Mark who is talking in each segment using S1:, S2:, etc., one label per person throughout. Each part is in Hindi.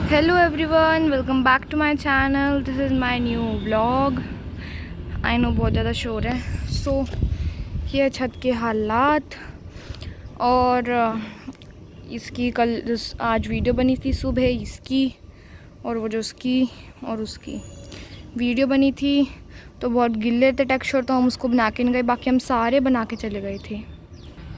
S1: Hello everyone, welcome back to my channel. This is my new vlog. I know बहुत ज़्यादा शोर है। ये छत के हालात। और इसकी आज वीडियो बनी थी सुबह, इसकी और वो जो उसकी और उसकी वीडियो बनी थी। तो बहुत गिल्ले थे टेक्सचर, तो हम उसको बना के नहीं गए। बाकी हम सारे बना के चले गए थे।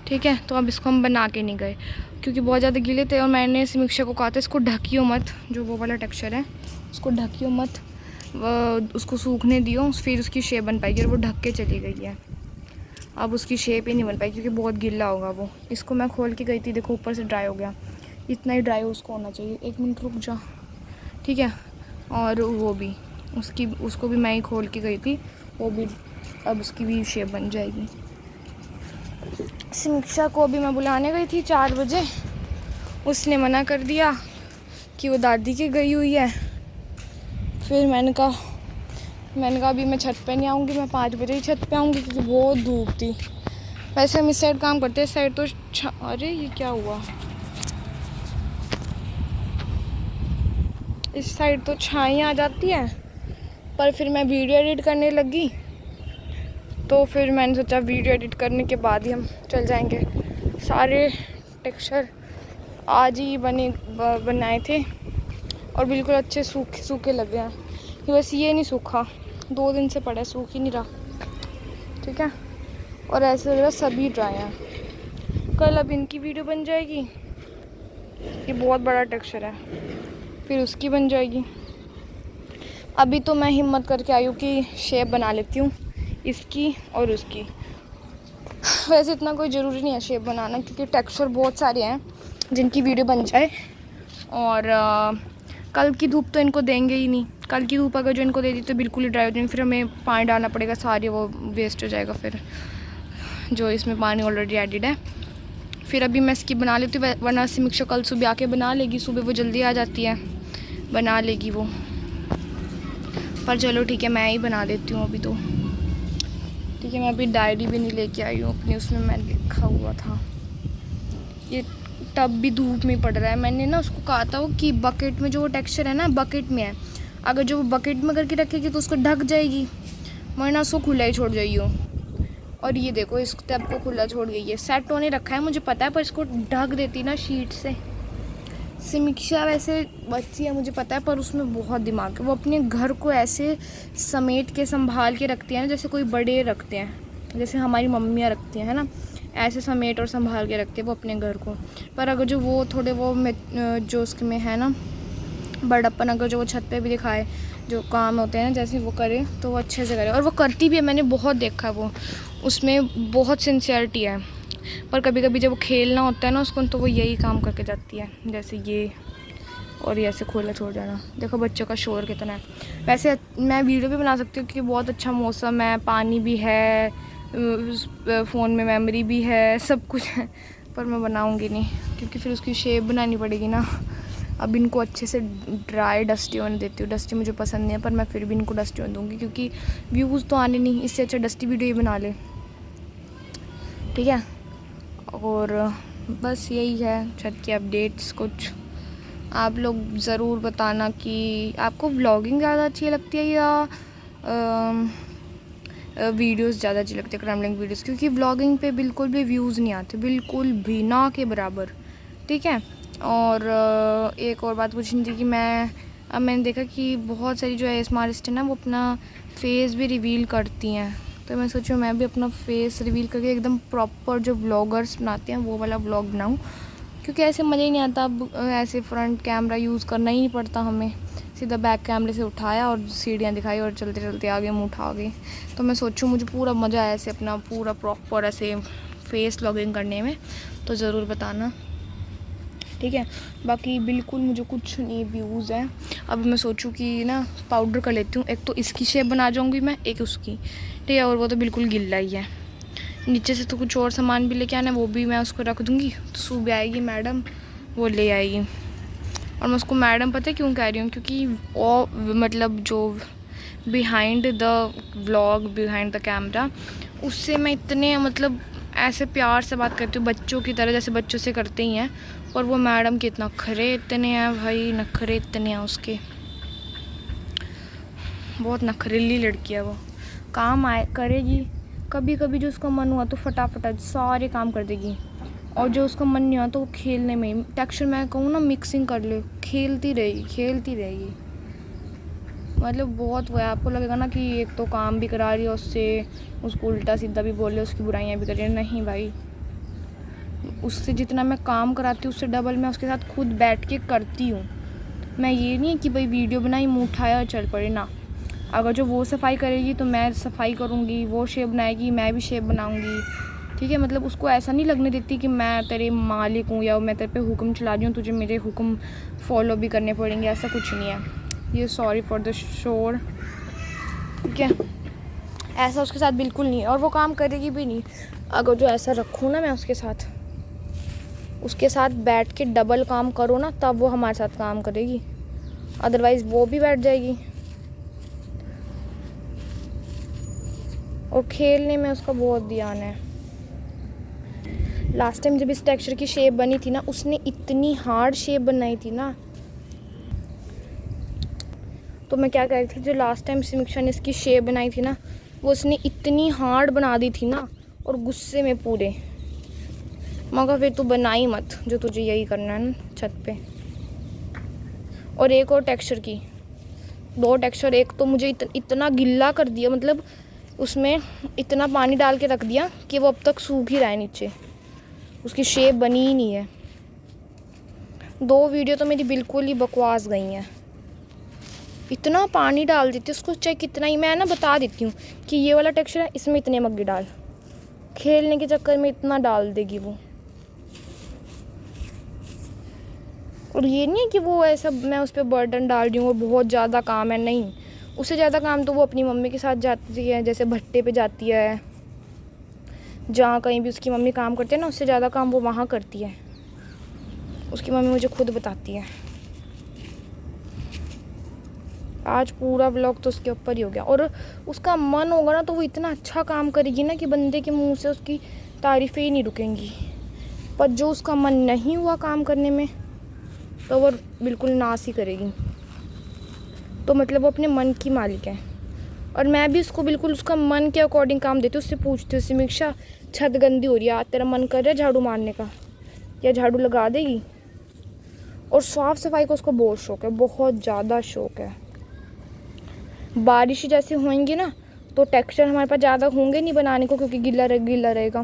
S1: ठीक है, तो अब इसको हम बना के नहीं गए क्योंकि बहुत ज़्यादा गीले थे। और मैंने समीक्षा को कहा था इसको ढकियो मत, जो वो वाला टेक्सचर है उसको ढकियो मत, उसको सूखने दियो, फिर उसकी शेप बन पाएगी। और वो ढक के चली गई है। अब उसकी शेप ही नहीं बन पाई क्योंकि बहुत गीला होगा वो। इसको मैं खोल के गई थी, देखो ऊपर से ड्राई हो गया। इतना ही ड्राई उसको होना चाहिए। 1 मिनट रुक जा, ठीक है। और वो भी उसको भी मैं ही खोल के गई थी, वो भी अब उसकी भी शेप बन जाएगी। समीक्षा को अभी मैं बुलाने गई थी 4 बजे। उसने मना कर दिया कि वो दादी के गई हुई है। फिर मैंने कहा अभी मैं छत पे नहीं आऊँगी, मैं 5 बजे ही छत पे आऊँगी क्योंकि बहुत धूप थी। वैसे हम इस साइड काम करते हैं, इस साइड तो अरे ये क्या हुआ, इस साइड तो छाई आ जाती है। पर फिर मैं वीडियो एडिट करने लगी, तो फिर मैंने सोचा वीडियो एडिट करने के बाद ही हम चल जाएंगे। सारे टेक्सचर आज ही बनाए थे और बिल्कुल अच्छे सूखे लग रहे हैं। बस ये नहीं सूखा, 2 दिन से पड़ा है, सूख ही नहीं रहा। ठीक है, और ऐसे लग रहा सभी ड्राई हैं। कल अब इनकी वीडियो बन जाएगी, ये बहुत बड़ा टेक्सचर है, फिर उसकी बन जाएगी। अभी तो मैं हिम्मत करके आई हूँ कि शेप बना लेती हूँ इसकी और उसकी। वैसे इतना कोई ज़रूरी नहीं है शेप बनाना क्योंकि टेक्सचर बहुत सारे हैं जिनकी वीडियो बन जाए। और कल की धूप तो इनको देंगे ही नहीं। कल की धूप अगर जो इनको दे दी तो बिल्कुल ही ड्राई हो जाएंगे, फिर हमें पानी डालना पड़ेगा, सारे वो वेस्ट हो जाएगा फिर, जो इसमें पानी ऑलरेडी एडिड है। फिर अभी मैं इसकी बना लेती हूँ, वरना समीक्षा कल सुबह आके बना लेगी। सुबह वो जल्दी आ जाती है, बना लेगी वो। पर चलो ठीक है, मैं ही बना देती हूँ अभी तो। ठीक है, मैं अभी डायरी भी नहीं लेके आई हूँ अपनी, उसमें मैं लिखा हुआ था। ये टब भी धूप में पड़ रहा है। मैंने ना उसको कहा था वो कि बकेट में जो वो टेक्सचर है ना, बकेट में है। अगर जो बकेट में करके रखेगी तो उसको ढक जाएगी, वरना उसको खुला ही छोड़ जाइए। और ये देखो, इस टब को खुला छोड़ गई है। सेट होने रखा है मुझे पता है, पर इसको ढक देती ना शीट से। समीक्षा वैसे बच्ची है मुझे पता है, पर उसमें बहुत दिमाग है। वो अपने घर को ऐसे समेट के संभाल के रखती है ना, जैसे कोई बड़े रखते हैं, जैसे हमारी मम्मियाँ रखती हैं, है ना, ऐसे समेट और संभाल के रखते हैं वो अपने घर को। पर अगर जो वो थोड़े वो जो उसके में है ना बड़प्पन, अगर जो वो छत पे भी दिखाए, जो काम होते हैं ना, जैसे वो करे तो वो अच्छे से करे। और वो करती भी है, मैंने बहुत देखा है वो, उसमें बहुत सिंसियरिटी है। पर कभी कभी जब वो खेलना होता है ना उसको, तो वो यही काम करके जाती है, जैसे ये और ये ऐसे खोला छोड़ जाना। देखो बच्चों का शोर कितना है। वैसे मैं वीडियो भी बना सकती हूँ क्योंकि बहुत अच्छा मौसम है, पानी भी है, फ़ोन में मेमोरी भी है, सब कुछ है। पर मैं बनाऊँगी नहीं क्योंकि फिर उसकी शेप बनानी पड़ेगी ना। अब इनको अच्छे से ड्राई डस्टी होने देती हूँ। डस्टी मुझे पसंद नहीं है, पर मैं फिर भी इनको डस्टी होने दूँगी क्योंकि व्यूज़ तो आने नहीं, इससे अच्छा डस्टी वीडियो ही बना ले। ठीक है, और बस यही है छत के अपडेट्स कुछ। आप लोग ज़रूर बताना कि आपको व्लॉगिंग ज़्यादा अच्छी लगती है या वीडियोस ज़्यादा अच्छी लगती है, ट्रैवलिंग वीडियोस। क्योंकि व्लॉगिंग पे बिल्कुल भी व्यूज़ नहीं आते, बिल्कुल भी ना के बराबर। ठीक है, और एक और बात पूछनी थी कि मैंने देखा कि बहुत सारी जो ASMR आर्टिस्ट है ना, वो अपना फेस भी रिवील करती हैं। तो मैं सोचूँ मैं भी अपना फेस रिवील करके एकदम प्रॉपर जो व्लॉगर्स बनाते हैं वो वाला व्लॉग बनाऊँ, क्योंकि ऐसे मज़ा ही नहीं आता। अब ऐसे फ्रंट कैमरा यूज़ करना ही नहीं पड़ता हमें, सीधा बैक कैमरे से उठाया और सीढ़ियाँ दिखाई और चलते चलते आगे मुँह उठा गए। तो मैं सोचूँ मुझे पूरा मज़ा आया ऐसे अपना पूरा प्रॉपर ऐसे फेस व्लॉगिंग करने में, तो ज़रूर बताना। ठीक है, बाकी बिल्कुल मुझे कुछ नहीं व्यूज़ हैं। अब मैं सोचूँ कि ना पाउडर कर लेती हूँ, एक तो इसकी शेप बना जाऊँगी मैं, एक उसकी। ठीक है, और वो तो बिल्कुल गिल्ला ही है। नीचे से तो कुछ और सामान भी लेके आना है, वो भी मैं उसको रख दूँगी। तो सुबह आएगी मैडम, वो ले आएगी। और मैं उसको मैडम पता है क्यों कह रही हूँ, क्योंकि वो मतलब जो behind the vlog, behind the camera, उससे मैं इतने मतलब ऐसे प्यार से बात करती हूँ बच्चों की तरह, जैसे बच्चों से करते ही हैं। और वो मैडम के इतना नखरे इतने हैं भाई, नखरे इतने हैं उसके, बहुत नखरीली लड़की है वो। काम आए करेगी, कभी कभी जो उसका मन हुआ तो फटाफट सारे काम कर देगी, और जो उसका मन नहीं हुआ तो वो खेलने में, टेक्सचर मैं कहूँ ना मिक्सिंग कर ले, खेलती रहेगी। मतलब बहुत वो है, आपको लगेगा ना कि एक तो काम भी करा रही है उससे, उसको उल्टा सीधा भी बोल रही है, उसकी बुराइयाँ भी कर रही है। नहीं भाई, उससे जितना मैं काम कराती हूँ उससे डबल मैं उसके साथ खुद बैठ के करती हूँ। मैं ये नहीं कि भाई वीडियो बनाई मुँह उठाया और चल पड़े ना। अगर जो वो सफाई करेगी तो मैं सफाई करूँगी, वो शेप बनाएगी मैं भी शेप बनाऊँगी, ठीक है। मतलब उसको ऐसा नहीं लगने देती कि मैं तेरे मालिक हूँ या मैं तेरे पे हुक्म चला रही हूँ, तुझे मेरे हुक्म फॉलो भी करने पड़ेंगे, ऐसा कुछ नहीं है। ये सॉरी फॉर द शोर, ठीक है, ऐसा उसके साथ बिल्कुल नहीं है। और वो काम करेगी भी नहीं। अगर जो ऐसा रखूँ ना मैं उसके साथ बैठ के डबल काम करो ना, तब वो हमारे साथ काम करेगी, अदरवाइज़ वो भी बैठ जाएगी। और खेलने में उसका बहुत ध्यान है। लास्ट टाइम जब इस टेक्सचर की शेप बनी थी ना, उसने इतनी हार्ड शेप बनाई थी ना, तो मैं क्या कह रही थी, जो लास्ट टाइम समीक्षा ने इसकी शेप बनाई थी ना, वो उसने इतनी हार्ड बना दी थी ना, और गुस्से में पूरे। मगर फिर तू बनाई मत, जो तुझे यही करना है ना छत पे। और एक और टेक्सचर की, 2 टेक्सचर, एक तो मुझे इतना गिल्ला कर दिया, मतलब उसमें इतना पानी डाल के रख दिया कि वो अब तक सूख ही रहा है नीचे, उसकी शेप बनी ही नहीं है। 2 वीडियो तो मेरी बिल्कुल ही बकवास गई हैं। इतना पानी डाल देती उसको, चाहे कितना ही, मैं ना बता देती हूँ कि ये वाला टेक्सचर है, इसमें इतने मग्गे डाल, खेलने के चक्कर में इतना डाल देगी वो। और ये नहीं है कि वो ऐसा मैं उस पर बर्डन डाल रही हूँ और बहुत ज़्यादा काम है, नहीं। उससे ज़्यादा काम तो वो अपनी मम्मी के साथ जाती है, जैसे भट्टे पे जाती है, जहाँ कहीं भी उसकी मम्मी काम करती है ना, उससे ज़्यादा काम वो वहाँ करती है। उसकी मम्मी मुझे खुद बताती है। आज पूरा व्लॉग तो उसके ऊपर ही हो गया। और उसका मन होगा ना तो वो इतना अच्छा काम करेगी ना कि बंदे के मुंह से उसकी तारीफ़ें ही नहीं रुकेंगी। पर जो उसका मन नहीं हुआ काम करने में, तो वो बिल्कुल नाश ही करेगी। तो मतलब वो अपने मन की मालिक है। और मैं भी उसको बिल्कुल उसका मन के अकॉर्डिंग काम देती हूँ। उससे पूछती हूँ, समीक्षा छत गंदी हो रही है, आज तेरा मन कर रहा है झाड़ू मारने का, या झाड़ू लगा देगी। और साफ़ सफाई का उसको बहुत शौक़ है, बहुत ज़्यादा शौक़ है। बारिश जैसे होंगी ना तो टेक्सचर हमारे पास ज़्यादा होंगे नहीं बनाने को, क्योंकि गिल्ला रहेगा।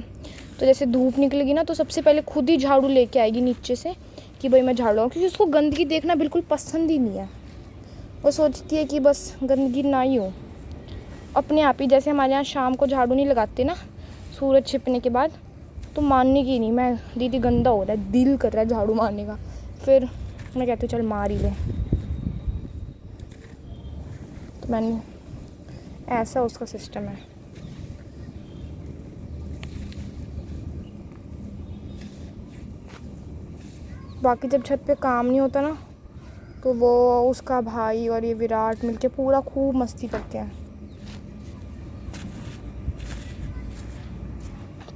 S1: तो जैसे धूप निकलेगी ना तो सबसे पहले खुद ही झाड़ू लेके आएगी नीचे से कि भाई मैं झाड़ू, क्योंकि उसको गंदगी देखना बिल्कुल पसंद ही नहीं है। वो सोचती है कि बस गंदगी ना ही हो अपने आप ही। जैसे हमारे यहाँ शाम को झाड़ू नहीं लगाते ना सूरज छिपने के बाद, तो मानने की नहीं, मैं दीदी गंदा हो रहा है, दिल कर रहा है झाड़ू मारने का, फिर मैं कहती हूँ चल मार ही ले। तो मैंने ऐसा उसका सिस्टम है। बाकी जब छत पे काम नहीं होता ना तो वो उसका भाई और ये विराट मिलके पूरा खूब मस्ती करते हैं।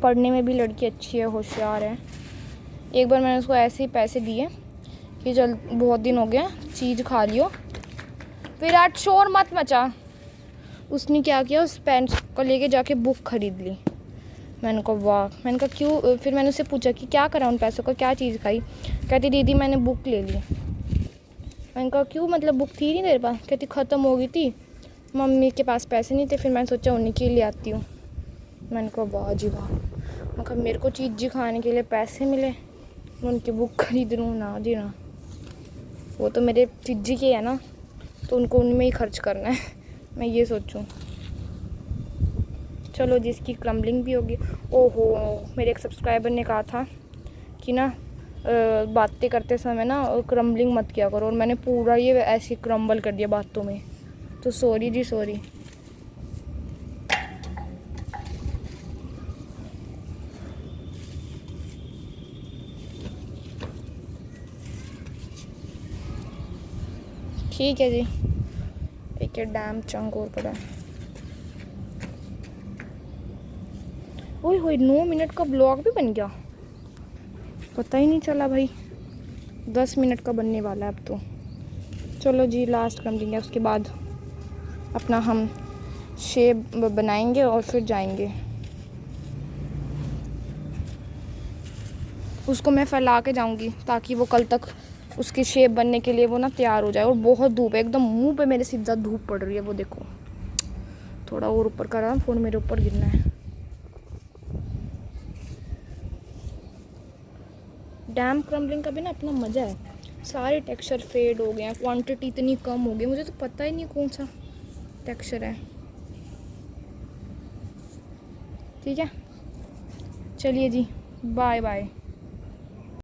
S1: पढ़ने में भी लड़की अच्छी है, होशियार है। एक बार मैंने उसको ऐसे ही पैसे दिए कि चल बहुत दिन हो गया, चीज़ खा लियो। विराट शोर मत मचा। उसने क्या किया, उस पेन को लेके जाके बुक खरीद ली। मैंने कहा वाह। मैंने कहा क्यों? फिर मैंने उससे पूछा कि क्या करा उन पैसों का, क्या चीज़ खाई? कहती दीदी मैंने बुक ले ली। मैंने कहा क्यों, मतलब बुक थी नहीं तेरे पास? कहती ख़त्म हो गई थी, मम्मी के पास पैसे नहीं थे, फिर मैंने सोचा उन्हीं के लिए आती हूँ। मैंने कहा वाह जी वाह। मैं कहा मेरे को चीज़ खाने के लिए पैसे मिले, मैं उनकी बुक खरीद लूँ? ना जी ना, वो तो मेरे चिज्जी के है ना, तो उनको उनमें ही खर्च करना है, मैं ये सोचूं। चलो जिसकी क्रम्बलिंग भी होगी। ओहो, मेरे एक सब्सक्राइबर ने कहा था कि ना बातें करते समय ना क्रम्बलिंग मत किया करो, और मैंने पूरा ये ऐसे क्रम्बल कर दिया बातों में, तो सॉरी जी सॉरी। ठीक है जी, एक डैम चंक और पड़ा है। ओए होए 9 मिनट का ब्लॉग भी बन गया, पता ही नहीं चला भाई। 10 मिनट का बनने वाला है अब तो। चलो जी लास्ट कर देंगे, उसके बाद अपना हम शेप बनाएंगे और फिर जाएंगे। उसको मैं फैला के जाऊंगी ताकि वो कल तक उसकी शेप बनने के लिए वो ना तैयार हो जाए। और बहुत धूप है, एकदम मुंह पे मेरे सीधा धूप पड़ रही है, वो देखो। थोड़ा और ऊपर कर रहा हूँ, फ़ोन मेरे ऊपर गिरना है। डैम क्रम्बलिंग का भी ना अपना मज़ा है। सारे टेक्सचर फेड हो गए हैं, क्वांटिटी इतनी कम हो गई, मुझे तो पता ही नहीं कौन सा टेक्सचर है। ठीक है, चलिए जी, बाय बाय।